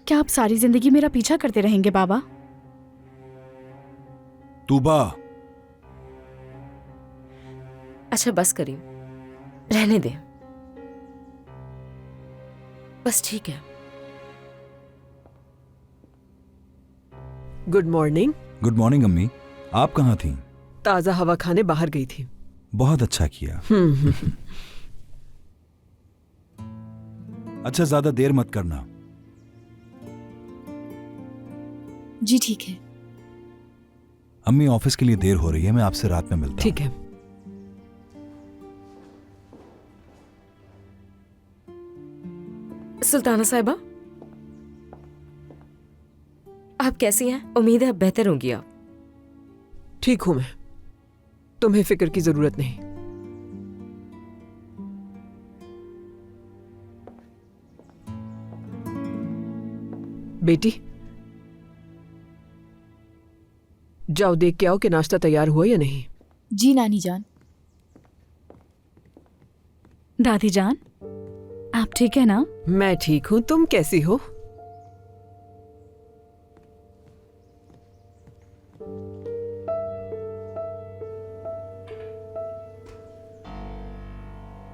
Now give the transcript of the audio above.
क्या आप सारी जिंदगी मेरा पीछा करते रहेंगे बाबा? तूबा, अच्छा बस करिए, रहने दे, बस ठीक है। Good morning. गुड मॉर्निंग अम्मी। आप कहाँ थीं? ताज़ा हवा खाने बाहर गई थी। बहुत अच्छा किया। अच्छा, ज्यादा देर मत करना। जी ठीक है। अम्मी, ऑफिस के लिए देर हो रही है, मैं आपसे रात में मिलता ठीक है। सुल्ताना साहिबा, आप कैसी हैं? उम्मीद है अब बेहतर होंगी आप। ठीक हूं मैं, तुम्हें फिक्र की जरूरत नहीं। बेटी, जाओ देख के आओ कि नाश्ता तैयार हुआ या नहीं। जी नानी जान। दादी जान, आप ठीक है ना? मैं ठीक हूं, तुम कैसी हो?